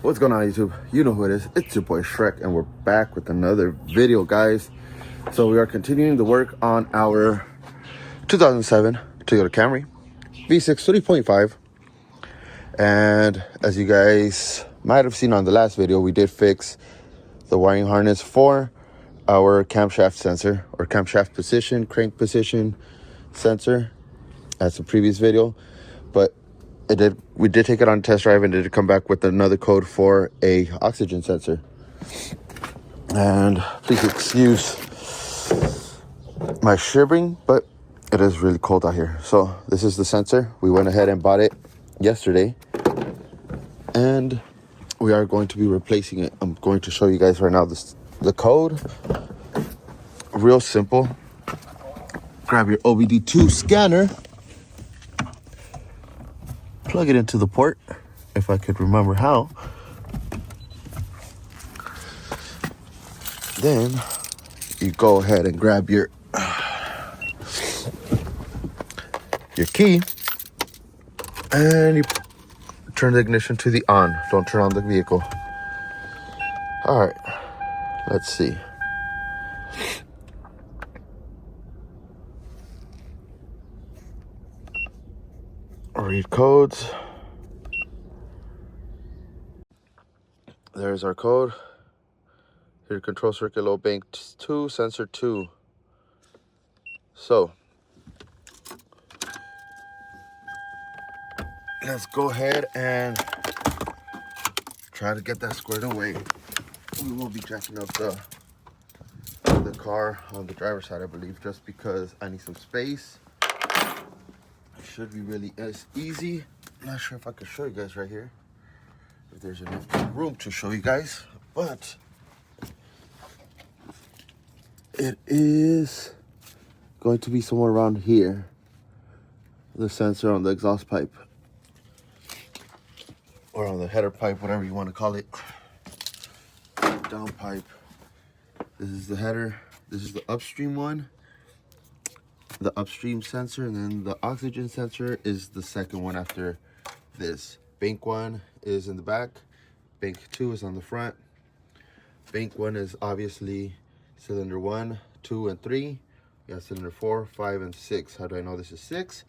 What's going on, YouTube? You know who it is. It's your boy Shrek, and we're back with another video, guys. So we are continuing the work on our 2007 Toyota Camry V6 3.5. And as you guys might have seen on the last video, we did fix the wiring harness for our camshaft sensor, or camshaft position, crank position sensor. That's the previous video, but we did take it on a test drive and did come back with another code for a oxygen sensor. And please excuse my shivering, but it is really cold out here. So this is the sensor. We went ahead and bought it yesterday, and we are going to be replacing it. I'm going to show you guys right now the code. Real simple. Grab your OBD2 scanner, plug it into the port, if I could remember how. Then you go ahead and grab your key, and you turn the ignition to the on. Don't turn on the vehicle. All right, let's see. Read codes. There's our code. Here, control circuit low bank 2, sensor 2. So let's go ahead and try to get that squared away. We will be jacking up the car on the driver's side, I believe, just because I need some space. It should be really easy. I'm not sure if I can show you guys right here, if there's enough room to show you guys, but it is going to be somewhere around here. The sensor on the exhaust pipe, or on the header pipe, whatever you want to call it. Down pipe. This is the header. This is the upstream one, the upstream sensor, and then the oxygen sensor is the second one after this. Bank 1 is in the back. Bank 2 is on the front. Bank 1 is obviously cylinder 1, 2, and 3. We have cylinder 4, 5, and 6. How do I know this is 6?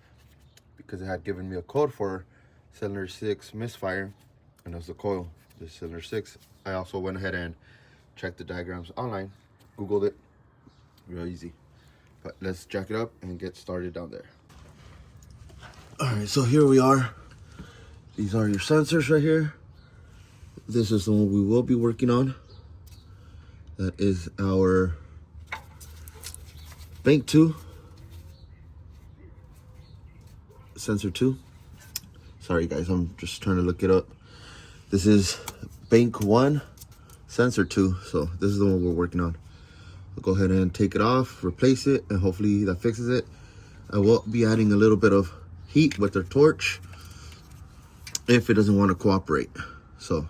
Because it had given me a code for cylinder 6 misfire, and it was the coil. This is cylinder 6. I also went ahead and checked the diagrams online, Googled it. Real easy. But let's jack it up and get started down there. All right, so here we are. These are your sensors right here. This is the one we will be working on. That is our bank 2, sensor 2. Sorry guys, I'm just trying to look it up. This is bank 1, sensor 2. So this is the one we're working on. I'll go ahead and take it off, replace it, and hopefully that fixes it. I will be adding a little bit of heat with the torch if it doesn't want to cooperate. So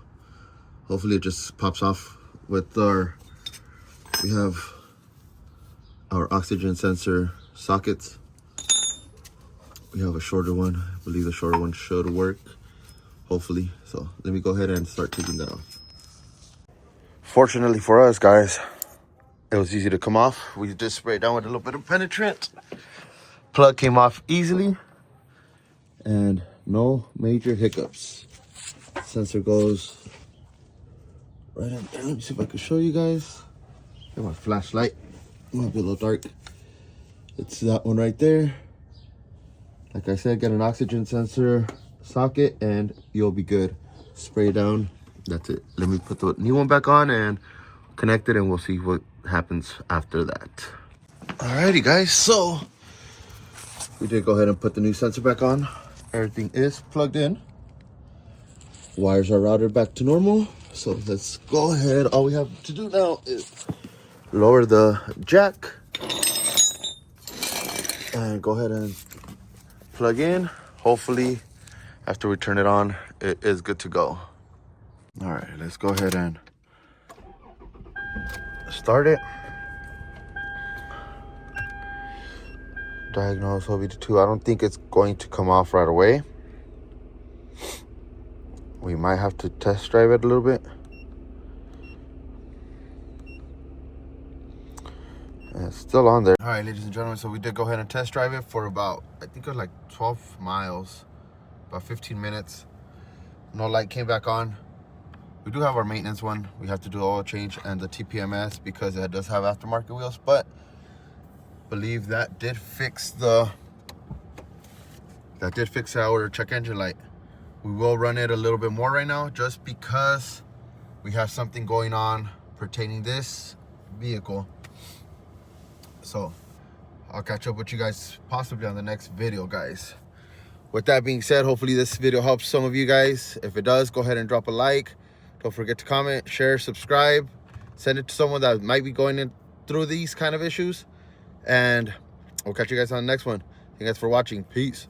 hopefully it just pops off with we have our oxygen sensor sockets. We have a shorter one. I believe the shorter one should work, hopefully. So let me go ahead and start taking that off. Fortunately for us, guys, it was easy to come off. We just sprayed down with a little bit of penetrant. Plug came off easily, and no major hiccups. Sensor goes right in there. Let me see if I can show you guys. Got my flashlight. It might be a little dark. It's that one right there. Like I said, get an oxygen sensor socket and you'll be good. Spray down. That's it. Let me put the new one back on and connect it, and we'll see what happens after that. Alrighty guys, so we did go ahead and put the new sensor back on. Everything is plugged in. Wires are routed back to normal. So let's go ahead. All we have to do now is lower the jack and go ahead and plug in. Hopefully after we turn it on, it is good to go. All right, let's go ahead and start it. Diagnose OBD2. I don't think it's going to come off right away. We might have to test drive it a little bit. And it's still on there. All right, ladies and gentlemen, so we did go ahead and test drive it for about, I think it was like 12 miles, about 15 minutes. No light came back on. We do have our maintenance one. We have to do oil change and the TPMS because it does have aftermarket wheels, but I believe that did fix our check engine light. We will run it a little bit more right now just because we have something going on pertaining this vehicle. So I'll catch up with you guys possibly on the next video, guys. With that being said, hopefully this video helps some of you guys. If it does, go ahead and drop a like. Don't forget to comment, share, subscribe. Send it to someone that might be going through these kind of issues. And we'll catch you guys on the next one. Thank you guys for watching. Peace.